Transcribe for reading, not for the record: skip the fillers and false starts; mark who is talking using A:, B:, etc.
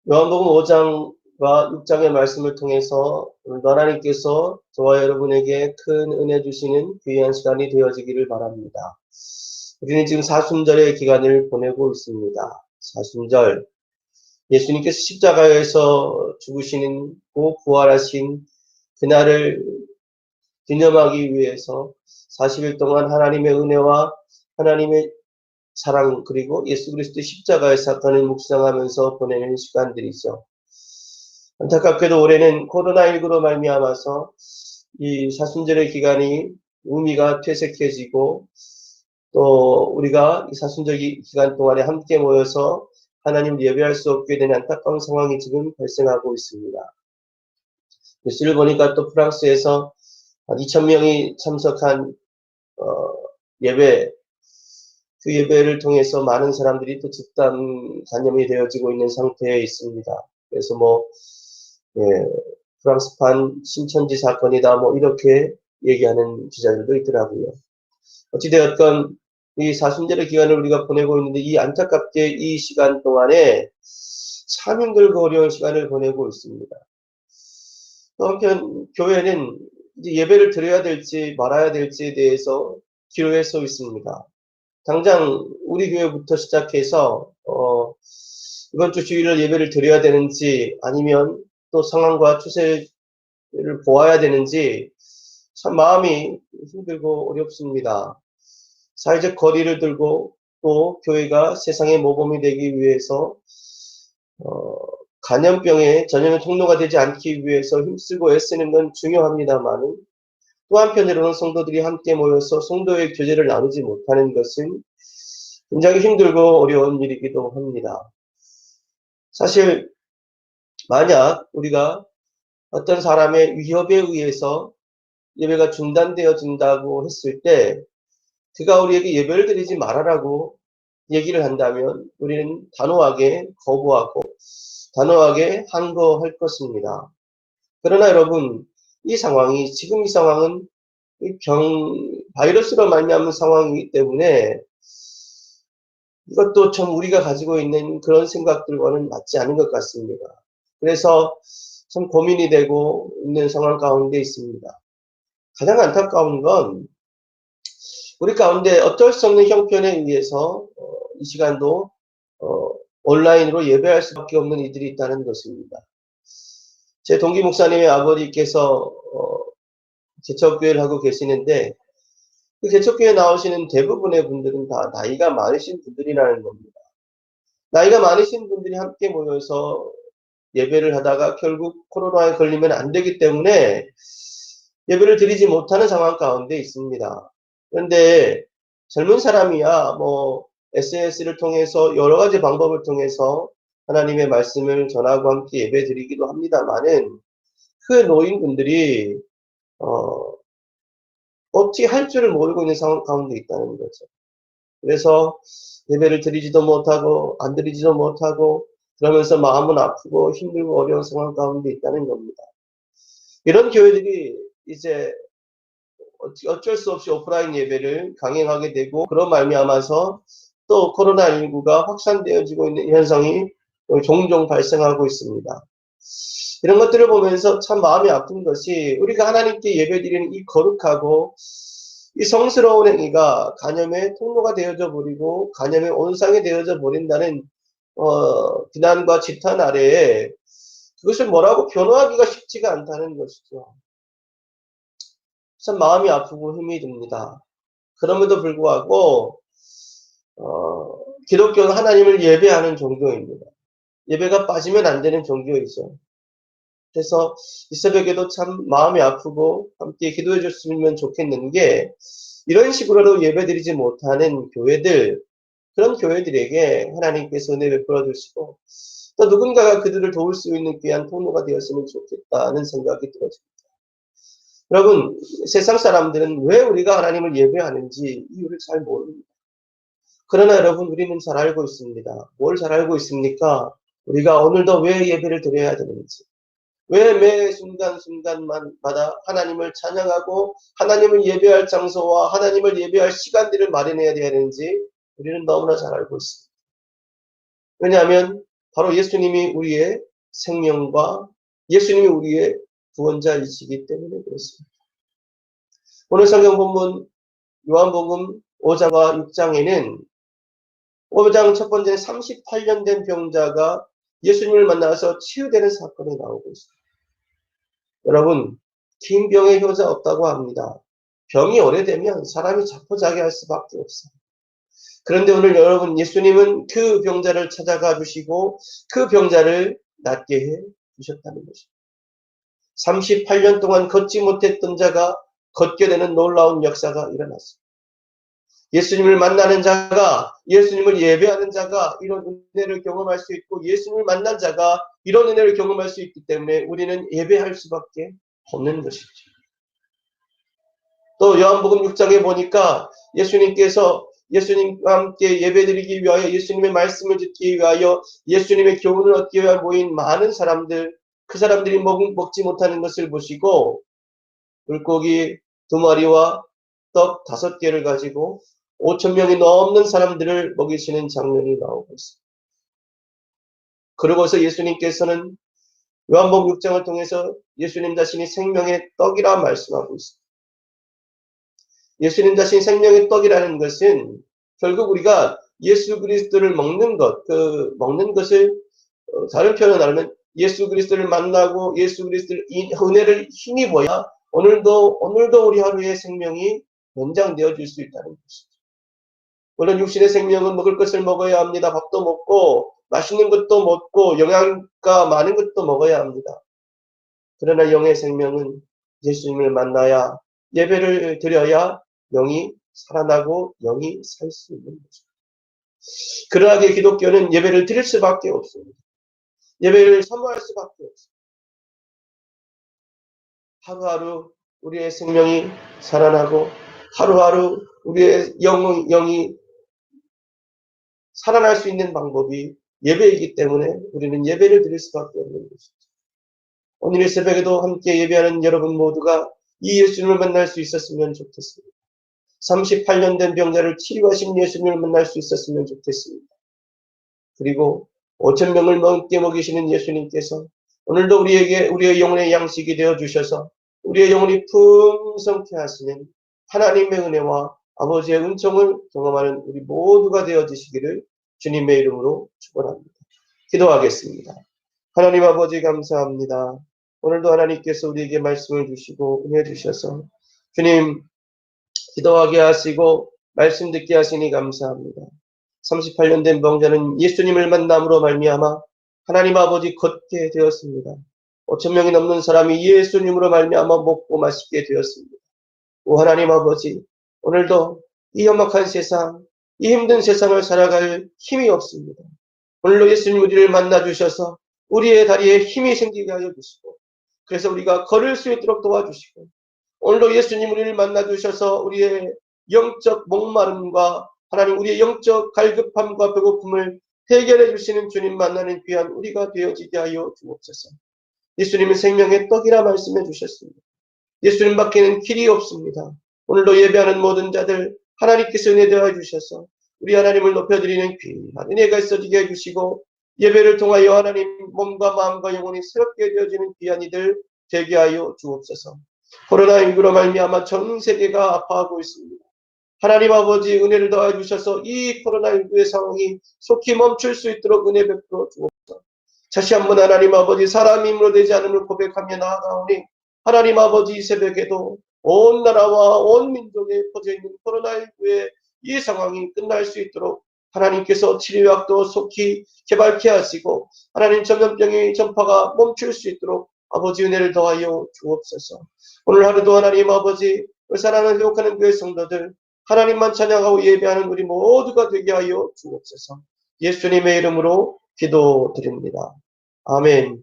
A: 요한복음 5장과 6장의 말씀을 통해서 오늘도 하나님께서 저와 여러분에게 큰 은혜 주시는 귀한 시간이 되어지기를 바랍니다. 우리는 지금 사순절의 기간을 보내고 있습니다. 사순절, 예수님께서 십자가에서 죽으시고 부활하신 그날을 기념하기 위해서 40일 동안 하나님의 은혜와 하나님의 사랑, 그리고 예수 그리스도의 십자가의 사건을 묵상하면서 보내는 시간들이죠. 안타깝게도 올해는 코로나19로 말미암아서 이 사순절의 기간이 의미가 퇴색해지고, 또 우리가 이 사순절 기간 동안에 함께 모여서 하나님 예배할 수 없게 되는 안타까운 상황이 지금 발생하고 있습니다. 뉴스를 보니까 또 프랑스에서 2,000명이 참석한 예배, 그 예배를 통해서 많은 사람들이 또 집단 감염이 되어지고 있는 상태에 있습니다. 그래서 예, 프랑스판 신천지 사건이다, 이렇게 얘기하는 기자들도 있더라고요. 어찌되었건, 이 사순절의 기간을 우리가 보내고 있는데, 이 안타깝게 이 시간 동안에 참 힘들고 어려운 시간을 보내고 있습니다. 또 한편, 교회는 이제 예배를 드려야 될지 말아야 될지에 대해서 기로에 서 있습니다. 당장 우리 교회부터 시작해서 이번 주 주일을 예배를 드려야 되는지, 아니면 또 상황과 추세를 보아야 되는지 참 마음이 힘들고 어렵습니다. 사회적 거리를 들고 또 교회가 세상의 모범이 되기 위해서 감염병의 전염의 통로가 되지 않기 위해서 힘쓰고 애쓰는 건 중요합니다만, 또 한편으로는 성도들이 함께 모여서 성도의 교제를 나누지 못하는 것은 굉장히 힘들고 어려운 일이기도 합니다. 사실 만약 우리가 어떤 사람의 위협에 의해서 예배가 중단되어진다고 했을 때, 그가 우리에게 예배를 드리지 말아라고 얘기를 한다면 우리는 단호하게 거부하고 단호하게 항거할 것입니다. 그러나 여러분, 지금 이 상황은 바이러스로 말미암은 상황이기 때문에 이것도 참 우리가 가지고 있는 그런 생각들과는 맞지 않은 것 같습니다. 그래서 참 고민이 되고 있는 상황 가운데 있습니다. 가장 안타까운 건 우리 가운데 어쩔 수 없는 형편에 의해서 이 시간도 온라인으로 예배할 수밖에 없는 이들이 있다는 것입니다. 제 동기 목사님의 아버지께서 개척교회를 하고 계시는데, 그 개척교회 나오시는 대부분의 분들은 다 나이가 많으신 분들이라는 겁니다. 나이가 많으신 분들이 함께 모여서 예배를 하다가 결국 코로나에 걸리면 안 되기 때문에 예배를 드리지 못하는 상황 가운데 있습니다. 그런데 젊은 사람이야 SNS를 통해서 여러 가지 방법을 통해서 하나님의 말씀을 전하고 함께 예배 드리기도 합니다만은, 그 노인분들이 어떻게 할 줄을 모르고 있는 상황 가운데 있다는 거죠. 그래서 예배를 드리지도 못하고 안 드리지도 못하고 그러면서 마음은 아프고 힘들고 어려운 상황 가운데 있다는 겁니다. 이런 교회들이 이제 어쩔 수 없이 오프라인 예배를 강행하게 되고, 그런 말미암아서 또 코로나19가 확산되어지고 있는 현상이 종종 발생하고 있습니다. 이런 것들을 보면서 참 마음이 아픈 것이, 우리가 하나님께 예배드리는 이 거룩하고 이 성스러운 행위가 간염의 통로가 되어져 버리고 간염의 온상이 되어져 버린다는 비난과 지탄 아래에 그것을 뭐라고 변호하기가 쉽지가 않다는 것이죠. 참 마음이 아프고 힘이 듭니다. 그럼에도 불구하고 기독교는 하나님을 예배하는 종교입니다. 예배가 빠지면 안 되는 종교이죠. 그래서 이 새벽에도 참 마음이 아프고 함께 기도해 줬으면 좋겠는 게, 이런 식으로도 예배드리지 못하는 교회들, 그런 교회들에게 하나님께서 은혜 베풀어 주시고 또 누군가가 그들을 도울 수 있는 귀한 통로가 되었으면 좋겠다는 생각이 들어집니다. 여러분, 세상 사람들은 왜 우리가 하나님을 예배하는지 이유를 잘 모릅니다. 그러나 여러분, 우리는 잘 알고 있습니다. 뭘 잘 알고 있습니까? 우리가 오늘도 왜 예배를 드려야 되는지, 왜 매 순간순간마다 하나님을 찬양하고 하나님을 예배할 장소와 하나님을 예배할 시간들을 마련해야 되는지 우리는 너무나 잘 알고 있습니다. 왜냐하면 바로 예수님이 우리의 생명과 예수님이 우리의 구원자이시기 때문에 그렇습니다. 오늘 성경 본문 요한복음 5장과 6장에는 5장 첫 번째 38년 된 병자가 예수님을 만나서 치유되는 사건이 나오고 있습니다. 여러분, 긴 병에 효자 없다고 합니다. 병이 오래되면 사람이 자포자기할 수밖에 없어요. 그런데 오늘 여러분, 예수님은 그 병자를 찾아가 주시고 그 병자를 낫게 해 주셨다는 것입니다. 38년 동안 걷지 못했던 자가 걷게 되는 놀라운 역사가 일어났습니다. 예수님을 만나는 자가, 예수님을 예배하는 자가 이런 은혜를 경험할 수 있고, 예수님을 만난 자가 이런 은혜를 경험할 수 있기 때문에 우리는 예배할 수밖에 없는 것이죠. 또 요한복음 6장에 보니까 예수님께서 예수님과 함께 예배드리기 위하여, 예수님의 말씀을 듣기 위하여, 예수님의 교훈을 얻기 위하여 모인 많은 사람들, 그 사람들이 먹지 못하는 것을 보시고 물고기 2마리와 떡 5개를 가지고 5,000명이 넘는 사람들을 먹이시는 장면이 나오고 있습니다. 그러고서 예수님께서는 요한복음 6장을 통해서 예수님 자신이 생명의 떡이라 말씀하고 있습니다. 예수님 자신이 생명의 떡이라는 것은 결국 우리가 예수 그리스도를 먹는 것, 그 먹는 것을 다른 표현을 하면 예수 그리스도를 만나고 예수 그리스도를 은혜를 힘입어야 오늘도 우리 하루의 생명이 연장되어 줄 수 있다는 것이죠. 물론 육신의 생명은 먹을 것을 먹어야 합니다. 밥도 먹고 맛있는 것도 먹고 영양가 많은 것도 먹어야 합니다. 그러나 영의 생명은 예수님을 만나야, 예배를 드려야 영이 살아나고 영이 살 수 있는 것입니다. 그러하게 기독교는 예배를 드릴 수밖에 없습니다. 예배를 사모할 수밖에 없습니다. 하루하루 우리의 생명이 살아나고 하루하루 우리의 영이 살아날 수 있는 방법이 예배이기 때문에 우리는 예배를 드릴 수밖에 없는 것입니다. 오늘 이 새벽에도 함께 예배하는 여러분 모두가 이 예수님을 만날 수 있었으면 좋겠습니다. 38년 된 병자를 치유하신 예수님을 만날 수 있었으면 좋겠습니다. 그리고 5,000명을 넘게 먹이시는 예수님께서 오늘도 우리의 영혼의 양식이 되어 주셔서 우리의 영혼이 풍성케 하시는 하나님의 은혜와 아버지의 은총을 경험하는 우리 모두가 되어지시기를 주님의 이름으로 축원합니다. 기도하겠습니다. 하나님 아버지 감사합니다. 오늘도 하나님께서 우리에게 말씀을 주시고 은혜 주셔서 주님 기도하게 하시고 말씀 듣게 하시니 감사합니다. 38년 된 병자는 예수님을 만남으로 말미암아 하나님 아버지 걷게 되었습니다. 5,000명이 넘는 사람이 예수님으로 말미암아 먹고 마시게 되었습니다. 오 하나님 아버지, 오늘도 이 험악한 세상, 이 힘든 세상을 살아갈 힘이 없습니다. 오늘도 예수님 우리를 만나 주셔서 우리의 다리에 힘이 생기게 하여 주시고, 그래서 우리가 걸을 수 있도록 도와주시고, 오늘도 예수님 우리를 만나 주셔서 우리의 영적 목마름과 하나님 우리의 영적 갈급함과 배고픔을 해결해 주시는 주님 만나는 귀한 우리가 되어지게 하여 주옵소서. 예수님은 생명의 떡이라 말씀해 주셨습니다. 예수님 밖에는 길이 없습니다. 오늘도 예배하는 모든 자들 하나님께서 은혜 되어 주셔서 우리 하나님을 높여드리는 귀한 은혜가 있어지게 해주시고, 예배를 통하여 하나님 몸과 마음과 영혼이 새롭게 되어지는 귀한 이들 되게 하여 주옵소서. 코로나19로 말미암아 전 세계가 아파하고 있습니다. 하나님 아버지 은혜를 더해 주셔서 이 코로나19의 상황이 속히 멈출 수 있도록 은혜 베풀어 주옵소서. 다시 한번 하나님 아버지 사람 힘으로 되지 않음을 고백하며 나아가오니 하나님 아버지 이 새벽에도 온 나라와 온 민족에 퍼져 있는 코로나19의 이 상황이 끝날 수 있도록 하나님께서 치료약도 속히 개발케 하시고 하나님 전염병의 전파가 멈출 수 있도록 아버지 은혜를 더하여 주옵소서. 오늘 하루도 하나님 아버지 사랑을 회복하는 교회 성도들 하나님만 찬양하고 예배하는 우리 모두가 되게 하여 주옵소서. 예수님의 이름으로 기도드립니다. 아멘.